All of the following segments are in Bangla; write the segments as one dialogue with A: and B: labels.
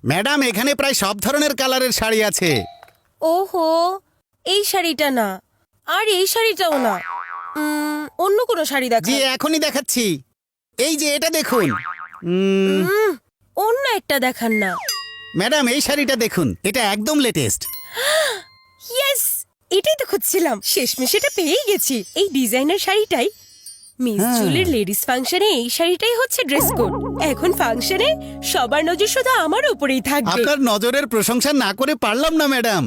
A: ম্যাডাম এখানে প্রায় সব ধরনের কালারের শাড়ি আছে।
B: ওহো, এই শাড়িটা না, আর এই শাড়িটাও না, অন্য কোনো শাড়ি
A: জি
B: দেখান।
A: এখনই দেখাচ্ছি। এই যে এটা দেখুন।
B: অন্য একটা দেখান না।
A: ম্যাডাম এই শাড়িটা দেখুন, এটা একদম লেটেস্ট।
B: ইয়েস, এটাই তো খুঁজছিলাম, শেষমেশ এটা পেয়েই গেছি। এই ডিজাইনার শাড়িটাই মিস জুলির লেডিস ফাংশনে, এই শাড়িটাই হচ্ছে ড্রেস কোড। এখন ফাংশনে সবার নজর শুধু আমার উপরেই থাকবে।
A: আপনার নজরের প্রশংসা না করে পারলাম না ম্যাডাম।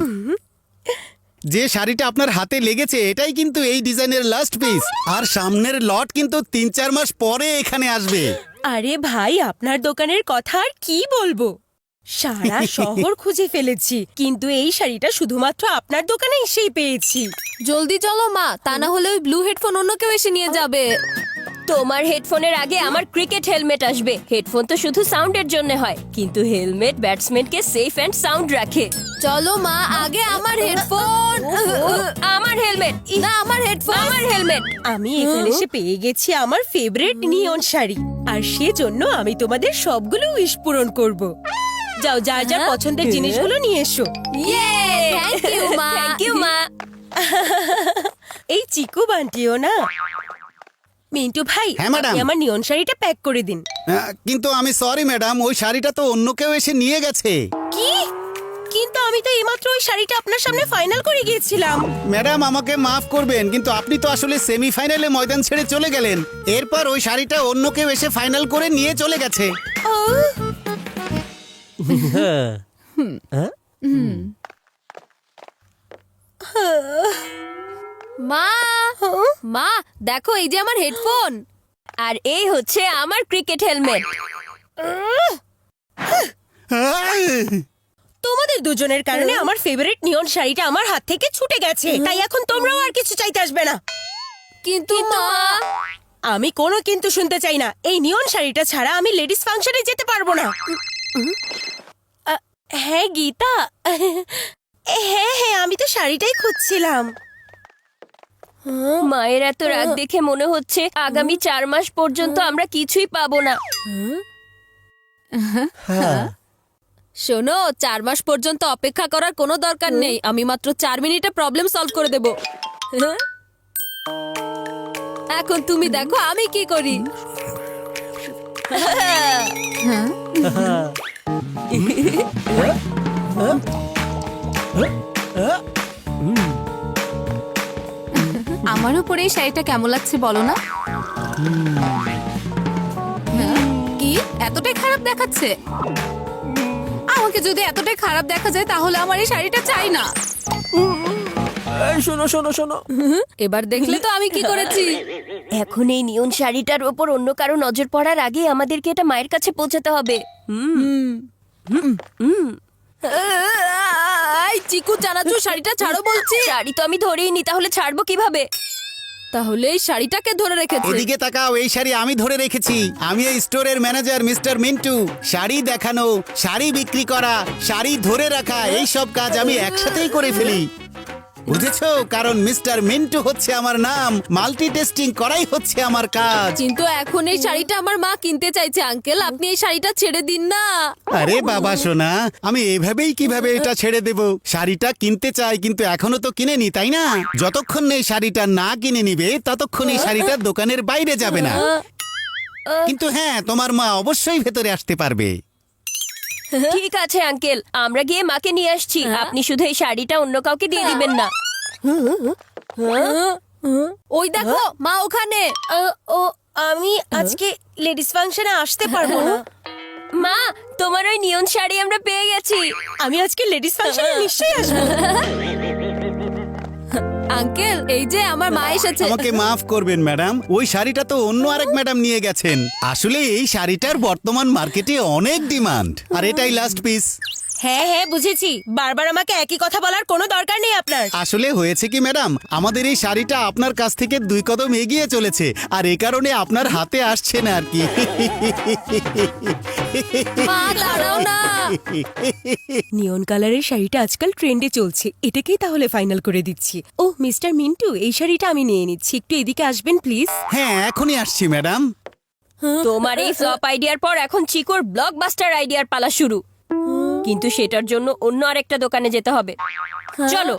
A: যে শাড়িটা আপনার হাতে লেগেছে এটাই কিন্তু এই ডিজাইনের লাস্ট পিস, আর সামনের লট কিন্তু 3-4 মাস পরে এখানে আসবে।
B: আরে ভাই, আপনার দোকানের কথা আর কি বলবো, সারা শহর খুঁজে ফেলেছি, কিন্তু এই শাড়িটা শুধুমাত্র আপনার দোকানে এসেই পেয়েছি।
C: জলদি চলো মা, তা না হলে ওই ব্লু হেডফোন অন্য কেউ এসে নিয়ে যাবে।
D: তোমার হেডফোনের আগে আমার ক্রিকেট হেলমেট আসবে। হেডফোন তো শুধু সাউন্ডের জন্য হয়, কিন্তু হেলমেট ব্যাটসম্যানকে সেফ এন্ড সাউন্ড রাখে।
C: চলো মা, আগে আমার হেডফোন।
D: আমার হেলমেট
C: না, আমার হেডফোন।
D: আমার হেলমেট।
B: আমি এখানে এসে পেয়ে গেছি আমার ফেভারিট নিয়ন শাড়ি, আর সেজন্য আমি তোমাদের সবগুলো উইশ পূরণ করব। যাও, যার যার পছন্দের জিনিসগুলো নিয়ে এসো।
C: ইয়ে, থ্যাংক ইউ মা।
D: থ্যাংক ইউ মা।
B: এই চিকু বান্টিও না। মিন্টু ভাই,
A: হ্যাঁ, ম্যাডাম।
B: আপনি আমার নিয়ন শাড়িটা প্যাক করে দিন।
A: কিন্তু আমি সরি ম্যাডাম, ওই শাড়িটা তো অন্য কেউ এসে নিয়ে গেছে।
B: কি? কিন্তু আমি তো এইমাত্র ওই শাড়িটা আপনার সামনে ফাইনাল করে গিয়েছিলাম।
A: ম্যাডাম আমাকে মাফ করবেন, কিন্তু আপনি তো আসলে সেমিফাইনালে ময়দান ছেড়ে চলে গেলেন। এরপর ওই শাড়িটা অন্য কেউ এসে ফাইনাল করে নিয়ে চলে গেছে।
C: মা, মা দেখো, এই যে আমার হেডফোন।
D: আর এই হচ্ছে আমার ক্রিকেট হেলমেট।
B: তোমাদের দুজনের কারণে আমার ফেভারিট নিয়ন শাড়িটা আমার হাত থেকে ছুটে গেছে, তাই এখন তোমরাও আর কিছু চাইতে আসবে না।
C: কিন্তু মা,
B: আমি কোনো কিন্তু শুনতে চাই না। এই নিয়ন শাড়িটা ছাড়া আমি লেডিস ফাংশনে যেতে পারবো না। হ্যাঁ গীতা, হ্যাঁ হ্যাঁ, আমি তো শাড়িটাই খুঁজছিলাম।
D: মায়ের এত রাগ দেখে মনে হচ্ছে আগামী 4 মাস পর্যন্ত আমরা কিছুই পাবো না।
C: শোনো, 4 মাস পর্যন্ত অপেক্ষা করার কোনো দরকার নেই। আমি মাত্র 4 মিনিটে প্রবলেম সলভ করে দেব। এখন তুমি দেখো আমি কি করি।
E: আমার উপরে এই শাড়িটা কেমন লাগছে বলো না? কি এতটাই খারাপ দেখাচ্ছে? আমাকে যদি এতটাই খারাপ দেখা যায় তাহলে আমার এই শাড়িটা চাই না।
F: শোনো শোনো শোনো,
C: এবার দেখলে তো আমি কি করেছি।
D: এখন এই নিয়ন শাড়িটার ওপর অন্য কারো নজর পড়ার আগে আমাদেরকে এটা মায়ের কাছে পৌঁছাতে হবে।
C: এই চিকু চানাচুর, শাড়িটা ছাড়ো বলছি।
D: শাড়ি তো আমি ধরেই নি, তাহলে ছাড়বো কিভাবে?
C: তাহলে এই শাড়িটাকে ধরে রেখেছে।
A: এদিকে তাকাও, এই শাড়ি আমি ধরে রেখেছি। আমি এই স্টোরের ম্যানেজার মিস্টার মিন্টু। শাড়ি দেখানো, শাড়ি বিক্রি করা, শাড়ি ধরে রাখা, এই সব কাজ আমি একসাথেই করে ফেলি। বুঝেছো? কারণ মিস্টার মিন্টু হচ্ছে আমার নাম, মাল্টিটেস্টিং করাই হচ্ছে আমার কাজ।
C: কিন্তু এখন এই শাড়িটা আমার মা কিনতে চাইছে। আঙ্কেল, আপনি এই শাড়িটা ছেড়ে দিন না।
A: আরে বাবা সোনা, আমি এভাবেই কিভাবে এটা ছেড়ে দেব? শাড়িটা কিনতে চাই, কিন্তু এখনো তো কিনেনি, তাই না? যতক্ষণ এই শাড়িটা না কিনে নিবে ততক্ষণ এই শাড়িটা দোকানের বাইরে যাবে না। কিন্তু হ্যাঁ, তোমার মা অবশ্যই ভেতরে আসতে পারবে।
D: ঠিক আছে আঙ্কেল, আমরা গিয়ে মাকে নিয়ে আসছি। আপনি শুধু এই শাড়িটা অন্য কাউকে দিয়ে দিবেন না।
C: ওই দেখো মা ওখানে।
B: ও, আমি আজকে লেডিস ফাংশনে আসতে পারবো না।
D: মা, তোমার ওই নিয়ন শাড়ি আমরা পেয়ে গেছি।
B: আমি আজকে লেডিস ফাংশনে নিশ্চয়ই আসবো।
C: আঙ্কেল, এই যে আমার মা এসেছে।
A: আমাকে মাফ করবেন ম্যাডাম, ওই শাড়িটা তো অন্য আরেক ম্যাডাম নিয়ে গেছেন। আসলে এই শাড়িটার বর্তমান মার্কেটে অনেক ডিমান্ড, আর এটাই লাস্ট পিস।
B: হ্যাঁ হ্যাঁ, বুঝেছি। বারবার আমাকে একই কথা বলার কোনো দরকার নেই আপনার।
A: আসলে হয়েছে কি ম্যাডাম, আমাদের এই শাড়িটা আপনার কাছ থেকে 2 কদম এগিয়ে চলেছে, আর এই কারণে আপনার হাতে আসছে না আর কি।
C: মা দাঁড়াও না।
B: নিয়ন কালারের শাড়িটা আজকাল ট্রেন্ডে চলছে, এটাকেই তাহলে ফাইনাল করে দিচ্ছি। ও মিস্টার মিন্টু, এই শাড়িটা আমি নিয়ে নিচ্ছি, একটু এদিকে আসবেন প্লিজ।
A: হ্যাঁ, এখনই আসছি ম্যাডাম।
D: তোমার এই ফ্লপ আইডিয়ার পর এখন চিকুর ব্লকবাস্টার আইডিয়ার পালা শুরু। কিন্তু সেটার জন্য অন্য আরেকটা দোকানে যেতে হবে। চলো।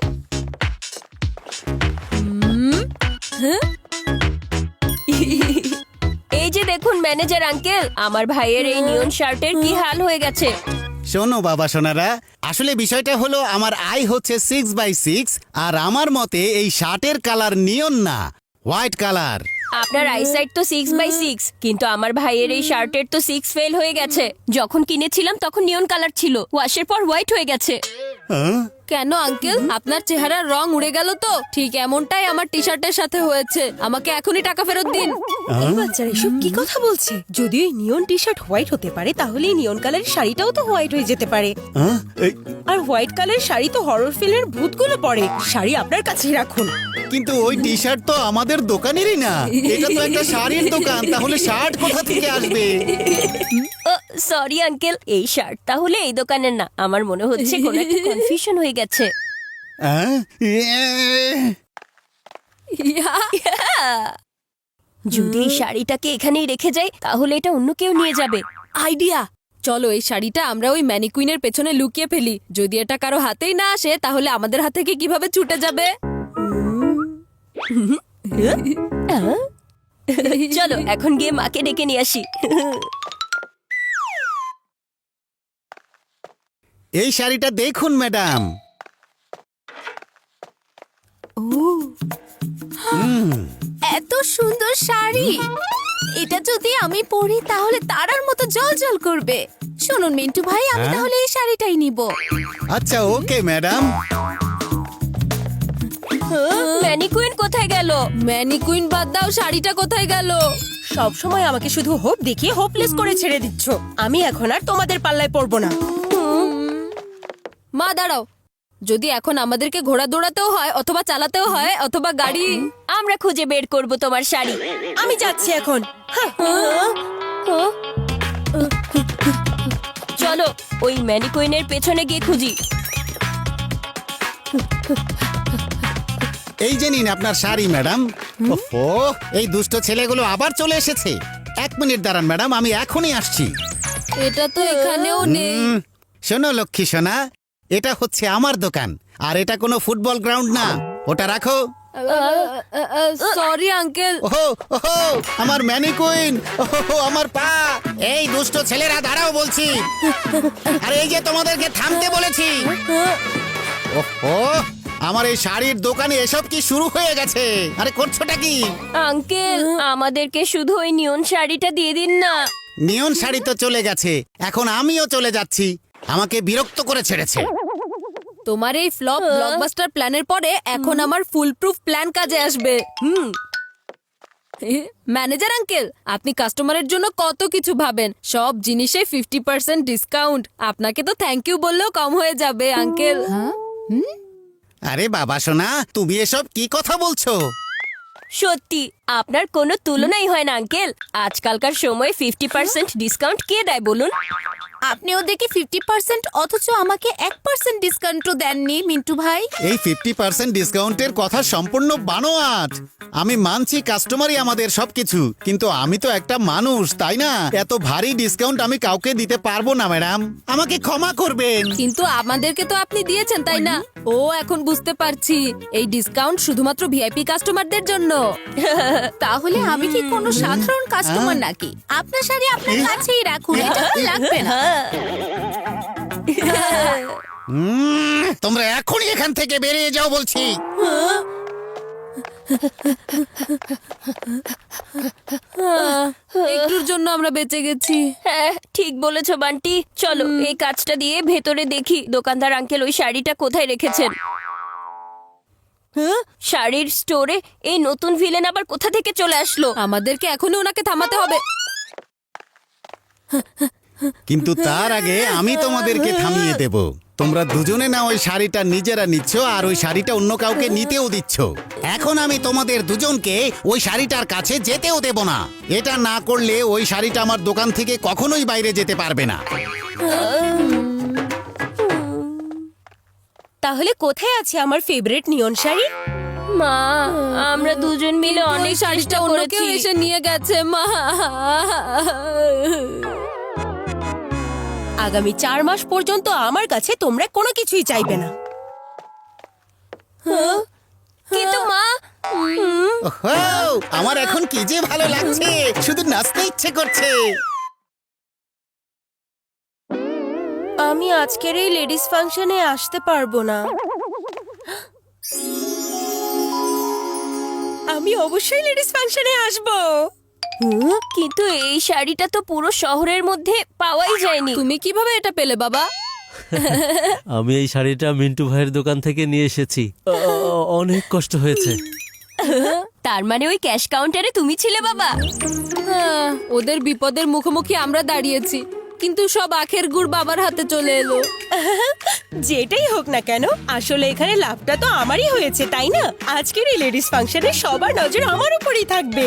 D: এই যে দেখুন ম্যানেজার আঙ্কেল, আমার ভাইয়ের এই নিয়ন শার্টের কি হাল হয়ে গেছে।
A: শোনো বাবা সোনারা, আসলে বিষয়টা হলো আমার আই হচ্ছে 6x6, আর আমার মতে এই শার্টের কালার নিয়ন না, হোয়াইট কালার।
D: আপনার আইসাইট তো 6x6, কিন্তু আমার ভাইয়ের এই শার্টের তো 6 ফেল হয়ে গেছে। যখন কিনেছিলাম তখন নিয়ন কালার ছিল, ওয়াশের পর হোয়াইট হয়ে গেছে।
C: কেন আঙ্কেল, আপনার চেহারার রং উড়ে গেল তো? ঠিক এমনটাই আমার টি শার্টের সাথে হয়েছে। আমাকে এখনই টাকা ফেরত দিন।
B: এই বাচ্চারা এসব কি কথা বলছে? যদি ওই নিয়ন টি শার্ট হোয়াইট হতে পারে, তাহলে এই নিয়ন কালারের শাড়িটাও তো হোয়াইট হয়ে যেতে পারে। আর হোয়াইট কালারের শাড়ি তো হরর ফিল্মের ভূতগুলো পরে। শাড়ি আপনার কাছেই রাখুন।
A: কিন্তু ওই টি শার্ট তো আমাদের দোকানেরই না, এটা তো একটা শাড়ির দোকান, তাহলে শার্ট কোথা থেকে আসবে?
D: ও সরি আঙ্কেল, এই শার্ট তাহলে এই দোকানের না। আমার মনে হচ্ছে কোনো একটা কনফিউশন হয়ে গেছে। যদি এই শাড়িটাকে এখানেই রেখে যাই, তাহলে এটা অন্য কেউ নিয়ে যাবে।
C: আইডিয়া, চলো এই শাড়িটা আমরা ওই ম্যানিকুইনের পেছনে লুকিয়ে ফেলি। যদি এটা কারো হাতেই না আসে, তাহলে আমাদের হাত থেকে কিভাবে ছুটে যাবে?
D: চলো এখন গিয়ে মাকে ডেকে নিয়ে আসি।
A: এই শাড়িটা দেখুন ম্যাডাম।
E: এত সুন্দর শাড়ি, এটা যদি আমি পরি তাহলে তারার মতো জলজল করবে। শুনুন মিন্টু ভাই, আমি তাহলে এই শাড়িটাই নিব।
A: আচ্ছা ওকে ম্যাডাম।
D: ম্যানিকুইন কোথায় গেল?
C: ম্যানিকুইন বাদ দাও, শাড়িটা কোথায় গেল?
B: সব সময় আমাকে শুধু হোপ দেখিয়ে হোপলেস করে ছেড়ে দিচ্ছ। আমি এখন আর তোমাদের পাল্লায় পড়বো না।
C: মা দাঁড়াও, যদি এখন আমাদেরকে ঘোড়া দৌড়াতেও হয়, অথবা চালাতেও হয়, অথবা গাড়ি,
D: আমরা খুঁজে বের করব তোমার শাড়ি।
B: আমি যাচ্ছি এখন।
D: চলো ওই ম্যানিকুইনের পেছনে গিয়ে খুঁজি।
A: এই যে নিন আপনার শাড়ি ম্যাডাম। ওহো, এই দুষ্ট ছেলেগুলো আবার চলে এসেছে। 1 মিনিট দাঁড়ান ম্যাডাম, আমি এখনই আসছি।
C: এটা তো এখানেও নেই।
A: শোনো লক্ষ্মী সোনা, এটা হচ্ছে আমার দোকান, আর এটা কোনো ফুটবল গ্রাউন্ড না। ওটা রাখো।
C: Sorry uncle.
A: ওহো ওহো, আমার ম্যানিকুইন, ওহো আমার পা। এই দুষ্ট ছেলেরা দাঁড়াও বলছি। আর এই যে তোমাদেরকে থামতে বলেছি। ওহো, আমার এই শাড়ির দোকানে এসব কি শুরু হয়ে গেছে? আরে করছোটা কি?
D: আঙ্কেল, আমাদেরকে শুধু ওই নিয়ন শাড়িটা দিয়ে দিন না।
A: নিয়ন শাড়ি তো চলে গেছে, এখন আমিও চলে যাচ্ছি। আমাকে বিরক্ত করে ছেড়েছে।
C: তোমার এই ফ্লপ ব্লকবাস্টার প্ল্যানের পরে এখন আমার ফুল প্রুফ প্ল্যান কাজে আসবে। ম্যানেজার আঙ্কেল, আপনি কাস্টমারের জন্য কত কিছু ভাবেন। সব জিনিসে 50% ডিসকাউন্ট। আপনাকে তো থ্যাংক ইউ বললেও কম হয়ে যাবে আঙ্কেল।
A: আরে বাবা সোনা, তুমি এসব কি কথা বলছো?
D: সত্যি আপনার কোনো তুলনাই হয় না আঙ্কেল। আজকালকার সময় 50% ডিসকাউন্ট কে দেয় বলুন?
E: আপনিও দেখি 50%, অথচ আমাকে 1% ডিসকাউন্টও দেননি মিন্টু ভাই।
A: এই 50% ডিসকাউন্টের কথা সম্পূর্ণ বানোয়াট। আমি মানছি কাস্টমারই আমাদের সবকিছু, কিন্তু আমি তো একটা মানুষ, তাই না? এত ভারী ডিসকাউন্ট আমি কাউকে দিতে পারবো না ম্যাডাম, আমাকে ক্ষমা করবেন।
C: কিন্তু আমাদেরকে তো আপনি দিয়েছেন, তাই না? ও এখন বুঝতে পারছি, এই ডিসকাউন্ট শুধুমাত্র ভিআইপি কাস্টমারদের জন্য।
E: তাহলে আমি কি কোনো সাধারণ কাস্টমার নাকি? আপনার শাড়ি আপনার কাছেই রাখুন, এটা আমার লাগবে না।
A: তোমরা এখনই এখান থেকে বেরিয়ে যাও বলছি।
C: একটুর জন্য আমরা বেঁচে গেছি।
D: হ্যাঁ ঠিক বলেছো বান্টি। চলো এই কাজটা দিয়ে ভেতরে দেখি দোকানদার আঙ্কেল ওই শাড়িটা কোথায় রেখেছেন। শাড়ির স্টোরে এই নতুন ভিলেন আবার কোথা থেকে চলে আসলো?
C: আমাদেরকে এখনই ওনাকে থামাতে হবে।
A: কিন্তু তার আগে আমি তোমাদেরকে থামিয়ে দেব। তোমরা দুজনে না ওই শাড়িটা নিজেরা নিচ্ছ, আর ওই শাড়িটা অন্য কাউকে নিতেও দিচ্ছ। এখন আমি তোমাদের দুজনকে ওই শাড়িটার কাছে যেতেও দেব না। এটা না করলে ওই শাড়িটা আমার দোকান থেকে কখনোই বাইরে যেতে পারবে না।
B: তাহলে কোথায় আছে আমার ফেভারিট নিয়ন শাড়ি?
D: মা, আমরা দুজন মিলে অনেক
C: শাড়িটা
D: চেষ্টা
C: অন্য
D: করেছি।
C: কেউ এসে নিয়ে গেছে মা।
B: আগামী 4 মাস পর্যন্ত আমার কাছে তোমরা কোনো কিছুই চাইবে না।
D: কিন্তু মা
A: ওহো, আমার এখন কি যে ভালো লাগছে, শুধু নাচতে ইচ্ছে করছে।
B: আমি আজকের এই লেডিস ফাংশনে আসতে পারবো না। আমি অবশ্যই লেডিস ফাংশনে আসবো।
D: কিন্তু এই শাড়িটা তো পুরো শহরের মধ্যে পাওয়াই যায়নি।
C: তুমি কিভাবে এটা পেলে বাবা?
F: আমি এই শাড়িটা মিন্টু ভাইয়ের দোকান থেকে নিয়ে এসেছি। অনেক কষ্ট হয়েছে।
D: তার মানে ওই ক্যাশ কাউন্টারে তুমি ছিলে বাবা?
C: ওদের বিপদের মুখোমুখি আমরা দাঁড়িয়েছি, কিন্তু সব আখের গুড় বাবার হাতে চলে এলো।
B: যেটাই হোক না কেন, আসলে এখানে লাভটা তো আমারই হয়েছে, তাই না? আজকের এই লেডিস ফাংশনে সবার নজর আমার উপরই থাকবে।